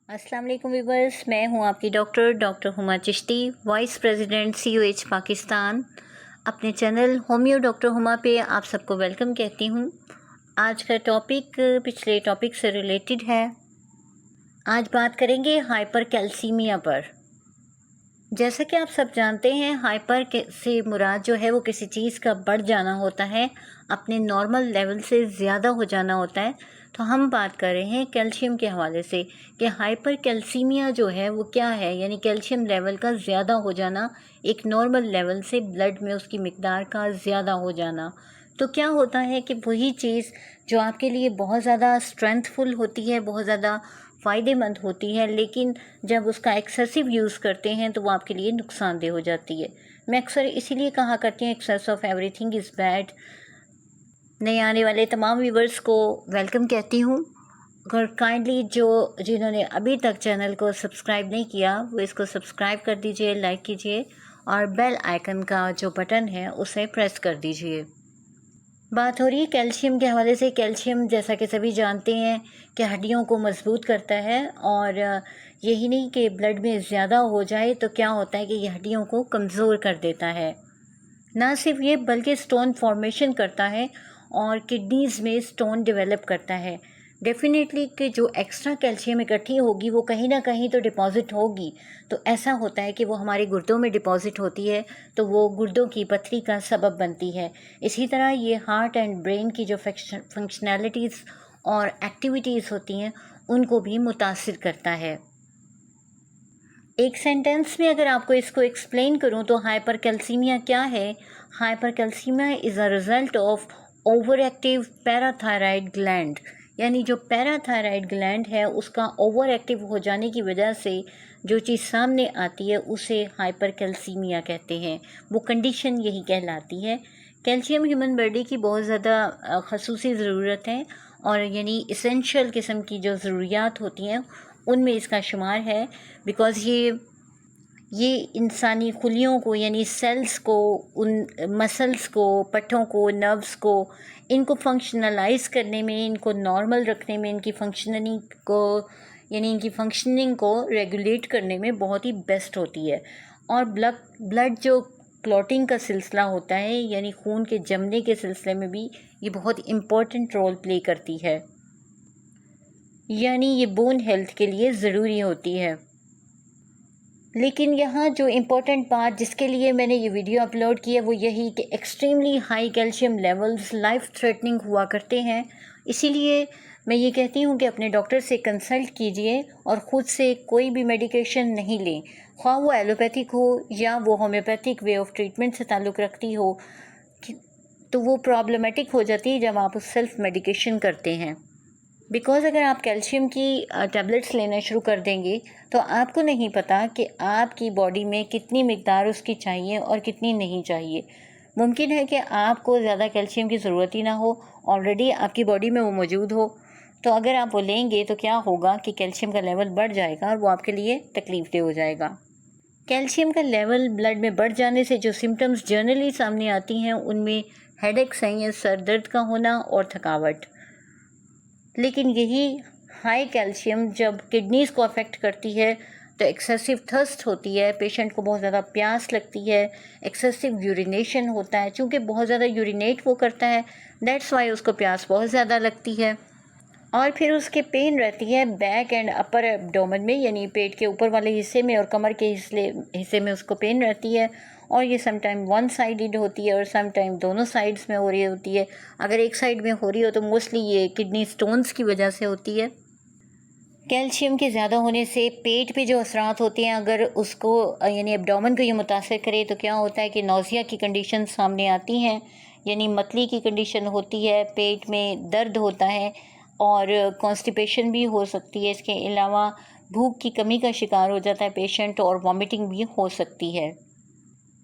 अस्सलाम वालेकुम व्यूवर्स, मैं हूं आपकी doctor Huma Chishti, vice president CUH Pakistan. अपने चैनल होम्यो डॉक्टर हुमा पे आप सबको वेलकम कहती हूं। आज का टॉपिक पिछले टॉपिक से रिलेटेड है। आज बात करेंगे हाइपर कैल्सीमिया पर। जैसा कि आप सब जानते हैं, हाइपर से मुराद जो है वो किसी चीज़ का बढ़ जाना होता है, अपने नॉर्मल लेवल से ज़्यादा हो जाना होता है। तो हम बात कर रहे हैं कैल्शियम के हवाले से कि हाइपर कैल्सीमिया जो है वो क्या है, यानी कैल्शियम लेवल का ज़्यादा हो जाना, एक नॉर्मल लेवल से ब्लड में उसकी मिकदार का ज़्यादा हो जाना। तो क्या होता है कि वही चीज़ जो आपके लिए बहुत ज़्यादा स्ट्रेंथफुल होती है, बहुत ज़्यादा फ़ायदेमंद होती है, लेकिन जब उसका एक्सेसिव यूज़ करते हैं तो वो आपके लिए नुकसानदेह हो जाती है। मैं अक्सर इसीलिए कहा करती हूँ excess of everything is bad. नए आने वाले तमाम व्यूवर्स को वेलकम कहती हूँ और काइंडली जिन्होंने अभी तक चैनल को सब्सक्राइब नहीं किया वो इसको सब्सक्राइब कर दीजिए, लाइक कीजिए और बेल आइकन का जो बटन है उसे प्रेस कर दीजिए। बात हो रही है कैल्शियम के हवाले से। कैल्शियम जैसा कि सभी जानते हैं कि हड्डियों को मजबूत करता है और यही नहीं कि ब्लड में ज़्यादा हो जाए तो क्या होता है कि ये हड्डियों को कमज़ोर कर देता है। ना सिर्फ ये बल्कि स्टोन फॉर्मेशन करता है और किडनीज़ में स्टोन डेवलप करता है। डेफिनेटली कि जो एक्स्ट्रा कैल्शियम इकट्ठी होगी वो कहीं ना कहीं तो डिपॉज़िट होगी। तो ऐसा होता है कि वो हमारे गुर्दों में डिपॉज़िट होती है, तो वो गुर्दों की पथरी का सबब बनती है। इसी तरह ये हार्ट एंड ब्रेन की जो फंक्शनैलिटीज़ और एक्टिविटीज़ होती हैं उनको भी मुतासिर करता है। एक सेंटेंस में अगर आपको इसको एक्सप्लेन करूं तो हाइपर कैल्सीमिया क्या है। Hyper calcaemia is a result of over active parathyroid gland, यानी जो पैराथायराइड ग्लैंड है उसका ओवर एक्टिव हो जाने की वजह से जो चीज़ सामने आती है उसे हाइपर कैल्सीमिया कहते हैं। वो कंडीशन यही कहलाती है। कैल्शियम ह्यूमन बॉडी की बहुत ज़्यादा खसूसी ज़रूरत है और यानी इसेंशियल किस्म की जो ज़रूरियात होती हैं उनमें इसका शुमार है। बिकॉज़ ये इंसानी खुलियों को यानी सेल्स को, उन मसल्स को, पट्ठों को, नर्व्स को, इनको फंक्शनलाइज करने में, इनको नॉर्मल रखने में, इनकी फंक्शनिंग को यानी इनकी फंक्शनिंग को रेगुलेट करने में बहुत ही बेस्ट होती है। और ब्लड जो क्लॉटिंग का सिलसिला होता है यानी खून के जमने के सिलसिले में भी ये बहुत इम्पोर्टेंट रोल प्ले करती है, यानी ये बोन हेल्थ के लिए ज़रूरी होती है। लेकिन यहाँ जो इम्पोर्टेंट बात जिसके लिए मैंने ये वीडियो अपलोड की है वो यही कि extremely high calcium levels life threatening हुआ करते हैं। इसीलिए मैं ये कहती हूँ कि अपने डॉक्टर से कंसल्ट कीजिए और ख़ुद से कोई भी मेडिकेशन नहीं लें, ख्वाह वो एलोपैथिक हो या वो होम्योपैथिक वे ऑफ ट्रीटमेंट से ताल्लुक़ रखती हो। तो वो प्रॉब्लमेटिक हो जाती है जब आप सेल्फ मेडिकेशन करते हैं। बिकॉज़ अगर आप कैल्शियम की टैबलेट्स लेना शुरू कर देंगे तो आपको नहीं पता कि आपकी बॉडी में कितनी मिकदार उसकी चाहिए और कितनी नहीं चाहिए। मुमकिन है कि आपको ज़्यादा कैल्शियम की ज़रूरत ही ना हो, ऑलरेडी आपकी बॉडी में वो मौजूद हो। तो अगर आप वो लेंगे तो क्या होगा कि कैल्शियम का लेवल बढ़ जाएगा और वो आपके लिए तकलीफ़देह हो जाएगा। कैल्शियम का लेवल ब्लड में बढ़ जाने से जो सिम्टम्स जनरली सामने आती हैं उनमें हेडेक्स हैं या सर दर्द का होना और थकावट। लेकिन यही हाई कैल्शियम जब किडनीज़ को अफेक्ट करती है तो एक्सेसिव थर्स्ट होती है, पेशेंट को बहुत ज़्यादा प्यास लगती है, एक्सेसिव यूरिनेशन होता है। चूँकि बहुत ज़्यादा यूरिनेट वो करता है, दैट्स वाई उसको प्यास बहुत ज़्यादा लगती है। और फिर उसके पेन रहती है बैक एंड अपर एब्डोमेन में, यानी पेट के ऊपर वाले हिस्से में और कमर के हिस्से में उसको पेन रहती है। और ये समटाइम वन साइडेड होती है और समटाइम दोनों साइड्स में हो रही होती है। अगर एक साइड में हो रही हो तो मोस्टली ये किडनी स्टोन्स की वजह से होती है। कैल्शियम के ज़्यादा होने से पेट पे जो असरात होते हैं अगर उसको यानी एब्डोमेन को ये मुतासर करे तो क्या होता है कि नौजिया की कंडीशन सामने आती हैं, यानी मतली की कंडीशन होती है, पेट में दर्द होता है और कॉन्स्टिपेशन भी हो सकती है। इसके अलावा भूख की कमी का शिकार हो जाता है पेशेंट और वॉमिटिंग भी हो सकती है।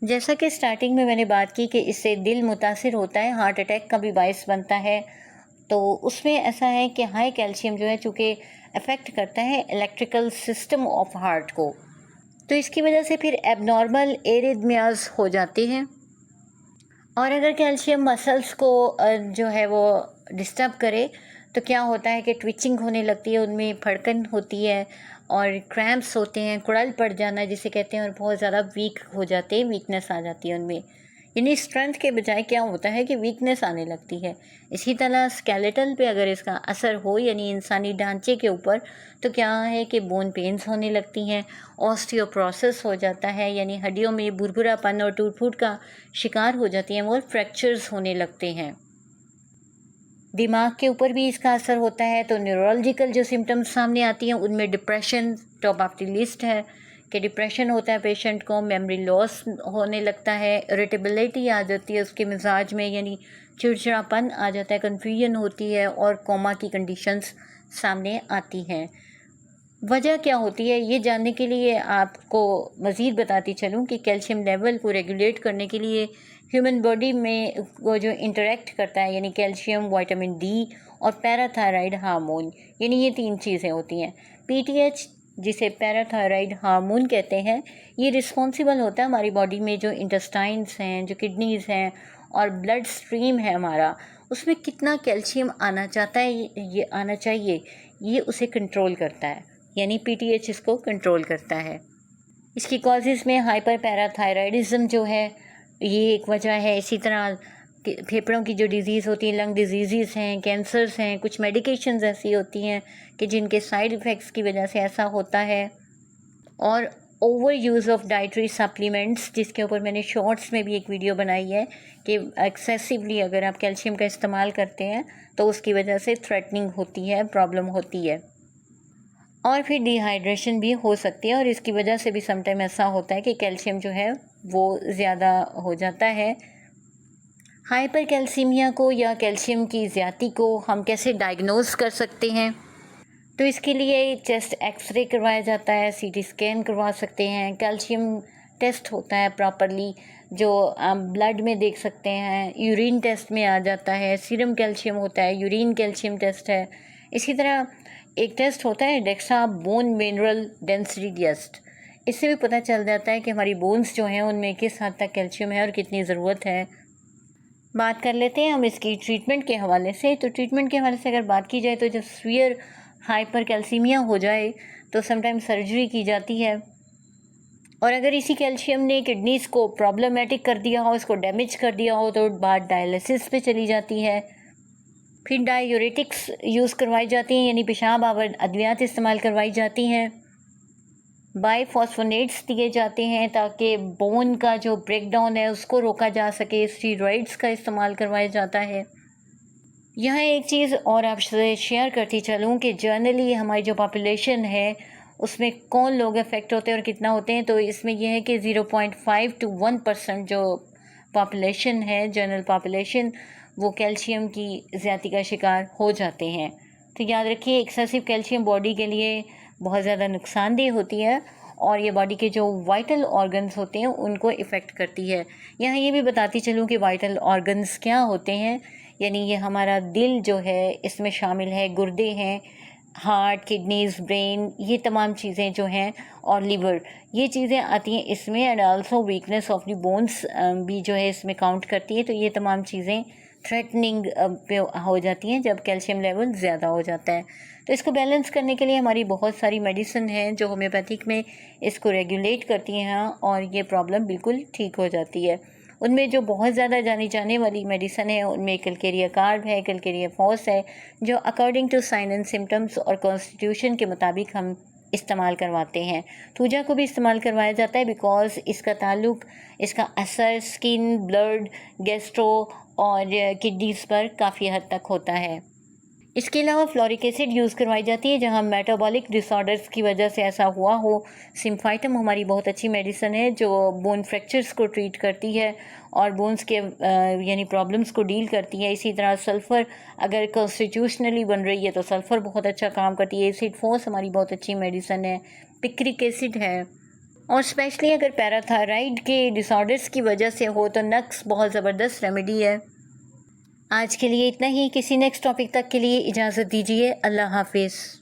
जैसा कि स्टार्टिंग में मैंने बात की कि इससे दिल मुतासिर होता है, हार्ट अटैक का भी बायस बनता है। तो उसमें ऐसा है कि हाई कैल्शियम जो है चूँकि अफेक्ट करता है इलेक्ट्रिकल सिस्टम ऑफ हार्ट को, तो इसकी वजह से फिर एबनॉर्मल एरिथमियाज हो जाते हैं। और अगर कैल्शियम मसल्स को जो है वो डिस्टर्ब करे तो क्या होता है कि ट्विचिंग होने लगती है, उनमें फड़कन होती है और क्रैम्प्स होते हैं, कुड़ल पड़ जाना जिसे कहते हैं, और बहुत ज़्यादा वीक हो जाते हैं, वीकनेस आ जाती है उनमें। यानी स्ट्रेंथ के बजाय क्या होता है कि वीकनेस आने लगती है। इसी तरह स्केलेटल पे अगर इसका असर हो, यानी इंसानी ढांचे के ऊपर, तो क्या है कि बोन पेन्स होने लगती हैं, ऑस्टियोप्रोसिस हो जाता है, यानी हड्डियों में भुरभुरापन और टूट-फूट का शिकार हो जाती हैं और फ्रैक्चर्स होने लगते हैं। दिमाग के ऊपर भी इसका असर होता है, तो न्यूरोलॉजिकल जो सिम्टम्स सामने आती हैं उनमें depression top of the list है कि डिप्रेशन होता है पेशेंट को, मेमोरी लॉस होने लगता है, इरिटेबिलिटी आ जाती है उसके मिजाज में, यानी चिड़चिड़ापन आ जाता है, कन्फ्यूजन होती है और कोमा की कंडीशंस सामने आती हैं। वजह क्या होती है ये जानने के लिए आपको मज़ीद बताती चलूँ कि कैल्शियम लेवल को रेगुलेट करने के लिए ह्यूमन बॉडी में वो जो इंटरेक्ट करता है, यानी कैल्शियम, विटामिन डी और पैराथायराइड हार्मोन, यानी ये 3 चीज़ें होती हैं। पीटीएच जिसे पैराथायराइड हार्मोन कहते हैं, ये रिस्पॉन्सिबल होता है हमारी बॉडी में जो इंटेस्टाइन्स हैं, जो किडनीज़ हैं और ब्लड स्ट्रीम है हमारा, उसमें कितना कैल्शियम आना चाहता है, ये आना चाहिए, ये उसे कंट्रोल करता है, यानी पीटीएच इसको कंट्रोल करता है। इसकी कॉजेज़ में हाइपर पैराथायराइडिज्म जो है ये एक वजह है। इसी तरह फेफड़ों की जो डिज़ीज़ होती है, लंग डिजीज़ हैं, कैंसर्स हैं, कुछ मेडिकेशंस ऐसी होती हैं कि जिनके साइड इफ़ेक्ट्स की वजह से ऐसा होता है। और over use of dietary supplements, जिसके ऊपर मैंने शॉर्ट्स में भी एक वीडियो बनाई है कि एक्सेसिवली अगर आप कैल्शियम का इस्तेमाल करते हैं तो उसकी वजह से थ्रेटनिंग होती है, प्रॉब्लम होती है। और फिर डिहाइड्रेशन भी हो सकती है और इसकी वजह से भी समटाइम ऐसा होता है कि कैल्शियम जो है वो ज़्यादा हो जाता है। हाइपर कैल्सीमिया को या कैल्शियम की ज़्यादती को हम कैसे डायग्नोज कर सकते हैं? तो इसके लिए चेस्ट एक्सरे करवाया जाता है, सीटी स्कैन करवा सकते हैं, कैल्शियम टेस्ट होता है प्रॉपरली जो ब्लड में देख सकते हैं, यूरिन टेस्ट में आ जाता है, सीरम कैल्शियम होता है, यूरिन कैल्शियम टेस्ट है। इसी तरह एक टेस्ट होता है DEXA bone mineral density test, इससे भी पता चल जाता है कि हमारी बोन्स जो हैं उनमें किस हद तक कैल्शियम है और कितनी ज़रूरत है। बात कर लेते हैं हम इसकी ट्रीटमेंट के हवाले से। तो ट्रीटमेंट के हवाले से अगर बात की जाए तो जब सीवियर हाइपर कैल्सीमिया हो जाए तो समटाइम सर्जरी की जाती है, और अगर इसी कैल्शियम ने किडनीज़ को प्रॉब्लमेटिक कर दिया हो, इसको डैमेज कर दिया हो, तो बात डायलिसिस पे चली जाती है। फिर डायूरेटिक्स यूज़ करवाई जाती हैं, यानी पेशाब आवर अद्वियात इस्तेमाल करवाई जाती हैं। बाईफॉस्फोनेट्स दिए जाते हैं ताकि बोन का जो ब्रेक डाउन है उसको रोका जा सके। स्टीरॉइड्स का इस्तेमाल करवाया जाता है। यहाँ एक चीज़ और आपसे शेयर करती चलूँ कि जनरली हमारी जो पॉपुलेशन है उसमें कौन लोग अफेक्ट होते हैं और कितना होते हैं, तो इसमें यह है कि 0.5 to 1% जो पॉपुलेशन है, जनरल पॉपुलेशन, वो कैल्शियम की ज़्यादती का शिकार हो जाते हैं। तो याद रखिए एक्सेसिव कैल्शियम बॉडी के लिए बहुत ज़्यादा नुकसानदेह होती है और ये बॉडी के जो वाइटल ऑर्गन्स होते हैं उनको इफ़ेक्ट करती है। यहाँ ये भी बताती चलूँ कि वाइटल ऑर्गन्स क्या होते हैं, यानी ये हमारा दिल जो है इसमें शामिल है, गुर्दे हैं, हार्ट, किडनीज़, ब्रेन, ये तमाम चीज़ें जो हैं, और लिवर, ये चीज़ें आती हैं इसमें। And also weakness of the bones भी जो है इसमें काउंट करती है। तो ये तमाम चीज़ें थ्रेटनिंग पे हो जाती हैं जब कैल्शियम लेवल ज़्यादा हो जाता है। तो इसको बैलेंस करने के लिए हमारी बहुत सारी मेडिसिन हैं जो होम्योपैथिक में इसको रेगुलेट करती हैं और ये प्रॉब्लम बिल्कुल ठीक हो जाती है। उनमें जो बहुत ज़्यादा जानी जाने वाली मेडिसिन है उनमें कैलकेरिया कार्ब है, कैलकेरिया फॉस है, जो according to sign and symptoms और कॉन्स्टिट्यूशन के मुताबिक हम इस्तेमाल करवाते हैं। थूजा को भी इस्तेमाल करवाया जाता है बिकॉज़ इसका ताल्लुक़, इसका असर स्किन, ब्लड, गैस्ट्रो और किडनीज़ पर काफ़ी हद तक होता है। इसके अलावा फ्लोरिक एसिड यूज़ करवाई जाती है जहाँ मेटाबॉलिक डिसऑर्डर्स की वजह से ऐसा हुआ हो। सिम्फाइटम हमारी बहुत अच्छी मेडिसिन है जो बोन फ्रैक्चर्स को ट्रीट करती है और बोन्स के यानी प्रॉब्लम्स को डील करती है। इसी तरह सल्फ़र अगर कॉन्स्टिट्यूशनली बन रही है तो सल्फ़र बहुत अच्छा काम करती है। एसिड फोर्स हमारी बहुत अच्छी मेडिसिन है। पिक्रिक एसिड है, और स्पेशली अगर पैराथायराइड के डिसऑर्डर्स की वजह से हो तो नक्स बहुत ज़बरदस्त रेमेडी है। आज के लिए इतना ही। किसी नेक्स्ट टॉपिक तक के लिए इजाज़त दीजिए। अल्लाह हाफिज़।